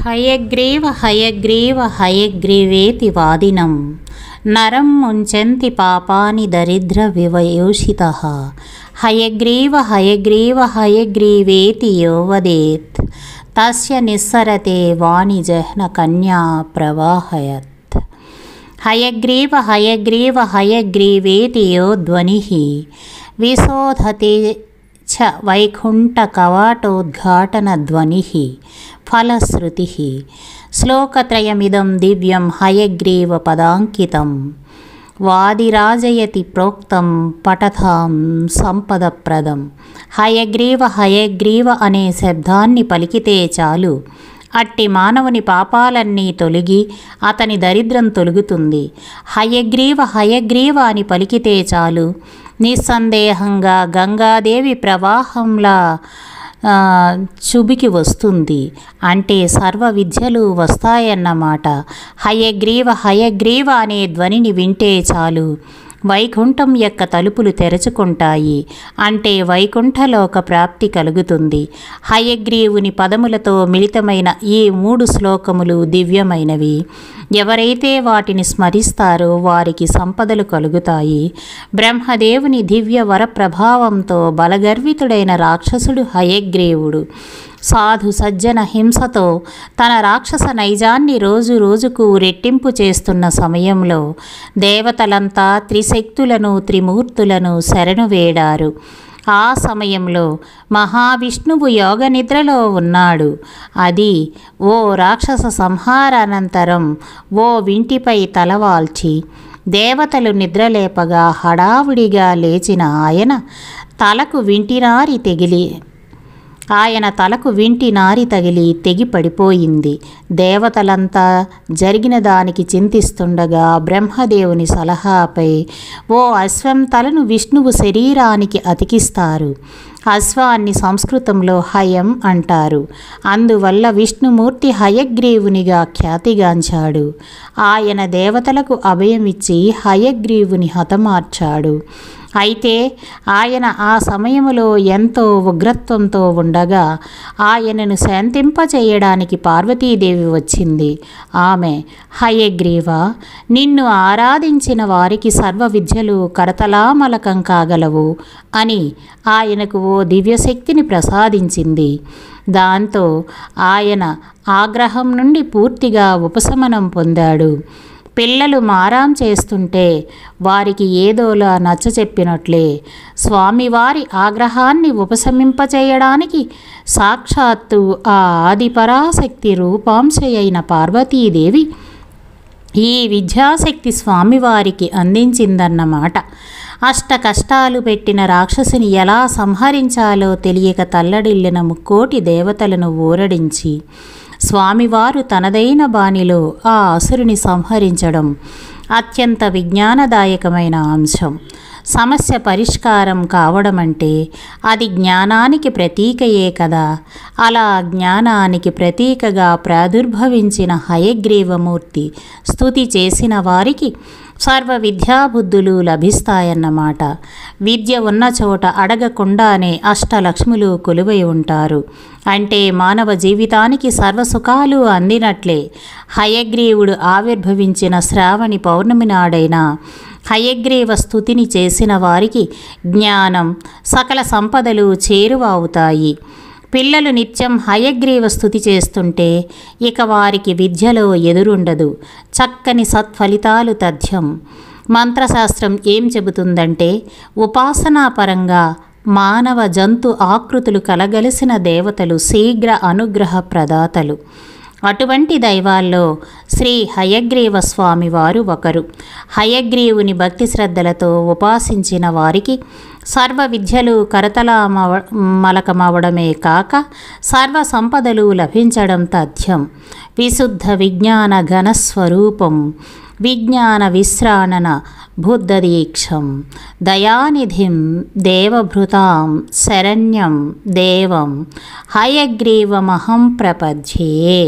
హయగ్రీవ హయగ్రీవ హయగ్రీవేతి వాదినం నరం ముంచంతి పాపాని దరిద్ర వివయోషితః హయగ్రీవ హయగ్రీవ హయగ్రీవేతి యో వదేత్ తస్య నిస్సరతే వాణి జహ్న కన్యా ప్రవాహయత్. హయగ్రీవ హయగ్రీవ హయగ్రీవేతి యో ధ్వనిః విశోధతే చ వైకుంఠ కవాటోద్ఘాటన ధ్వనిః ఫలశ్రుతిః. శ్లోకత్రయమిదం దివ్యం హయగ్రీవ పదాంకితం. వాదిరాజయతి ప్రోక్తం పఠతాం సంపదప్రదం. హయగ్రీవ హయగ్రీవ అనే శబ్దాన్ని పలికితే చాలు, అట్టి మానవుని పాపాలన్నీ తొలగి అతని దరిద్రం తొలుగుతుంది. హయగ్రీవ హయగ్రీవ అని పలికితే చాలు, నిస్సందేహంగా గంగాదేవి ప్రవాహంలా చుబికి వస్తుంది. అంటే సర్వ విద్యలు వస్తాయన్నమాట. హయగ్రీవ హయగ్రీవ అనే ధ్వనిని వింటే చాలు, వైకుంఠం యొక్క తలుపులు తెరుచుకుంటాయి. అంటే వైకుంఠలోక ప్రాప్తి కలుగుతుంది. హయగ్రీవుని పదములతో మిళితమైన ఈ 3 శ్లోకములు దివ్యమైనవి. ఎవరైతే వాటిని స్మరిస్తారో వారికి సంపదలు కలుగుతాయి. బ్రహ్మదేవుని దివ్య వర ప్రభావంతో బలగర్వితుడైన రాక్షసుడు హయగ్రీవుడు సాధు సజ్జన హింసతో తన రాక్షస నైజాన్ని రోజు రోజుకు రెట్టింపు చేస్తున్న సమయంలో దేవతలంతా త్రిశక్తులను త్రిమూర్తులను శరణు వేడారు. ఆ సమయంలో మహావిష్ణువు యోగ నిద్రలో ఉన్నాడు. అది ఓ రాక్షస సంహారానంతరం ఓ వింటిపై తలవాల్చి దేవతలు నిద్రలేపగా హడావుడిగా లేచిన ఆయన తలకు వింటి నారి తగిలి తెగి పడిపోయింది. దేవతలంతా జరిగిన దానికి చింతిస్తుండగా బ్రహ్మదేవుని సలహాపై ఓ అశ్వం తలను విష్ణువు శరీరానికి అతికిస్తారు. అశ్వాన్ని సంస్కృతంలో హయం అంటారు. అందువల్ల విష్ణుమూర్తి హయగ్రీవునిగా ఖ్యాతిగాంచాడు. ఆయన దేవతలకు అభయమిచ్చి హయగ్రీవుని హతమార్చాడు. అయితే ఆయన ఆ సమయంలో ఎంతో ఉగ్రత్వంతో ఉండగా ఆయనను శాంతింపచేయడానికి పార్వతీదేవి వచ్చింది. ఆమె, హయగ్రీవ, నిన్ను ఆరాధించిన వారికి సర్వ విద్యలు కరతలామలకం కాగలవు అని ఆయనకు ఓ దివ్యశక్తిని ప్రసాదించింది. దాంతో ఆయన ఆగ్రహం నుండి పూర్తిగా ఉపశమనం పొందాడు. పిల్లలు మారాం చేస్తుంటే వారికి ఏదోలా నచ్చచెప్పినట్లే స్వామివారి ఆగ్రహాన్ని ఉపశమింపచేయడానికి సాక్షాత్తు ఆ ఆదిపరాశక్తి రూపాంశయైన పార్వతీదేవి ఈ విద్యాశక్తి స్వామివారికి అందించిందన్నమాట. అష్ట కష్టాలు పెట్టిన రాక్షసుని ఎలా సంహరించాలో తెలియక తల్లడిల్లిన ముక్కోటి దేవతలను ఊరడించి స్వామివారు తనదైన బాణిలో ఆ అసురుని సంహరించడం అత్యంత విజ్ఞానదాయకమైన అంశం. సమస్య పరిష్కారం కావడం అంటే అది జ్ఞానానికి ప్రతీకయే కదా. అలా జ్ఞానానికి ప్రతీకగా ప్రాదుర్భవించిన హయగ్రీవమూర్తి స్తుతి చేసిన వారికి సర్వ విద్యాబుద్ధులు లభిస్తాయన్నమాట. విద్య ఉన్న చోట అడగకుండానే అష్టలక్ష్ములు కొలువై ఉంటారు. అంటే మానవ జీవితానికి సర్వసుఖాలు అందినట్లే. హయగ్రీవుడు ఆవిర్భవించిన శ్రావణి పౌర్ణమి నాడైనా హయగ్రీవ స్తుతిని చేసిన వారికి జ్ఞానం సకల సంపదలు చేరువ అవుతాయి. పిల్లలు నిత్యం హయగ్రీవ స్తుతి చేస్తుంటే ఇక వారికి విద్యలో ఎదురుండదు. చక్కని సత్ఫలితాలు తథ్యం. మంత్రశాస్త్రం ఏం చెబుతుందంటే ఉపాసనాపరంగా మానవ జంతు ఆకృతులు కలగలిసిన దేవతలు శీఘ్ర అనుగ్రహ ప్రదాతలు. అటువంటి దైవాల్లో శ్రీ హయగ్రీవ స్వామి వారు ఒకరు. హయగ్రీవుని భక్తి శ్రద్ధలతో ఉపాసించిన వారికి సర్వ విద్యలు కరతలామలకమవడమే కాక సర్వ సంపదలు లభించడం తథ్యం. విశుద్ధ విజ్ఞాన ఘనస్వరూపం విజ్ఞాన విశ్రాణన బుద్ధదీక్షం దయానిధిం దేవభృతాం శరణ్యం దేవం హయగ్రీవమహం ప్రపద్యే.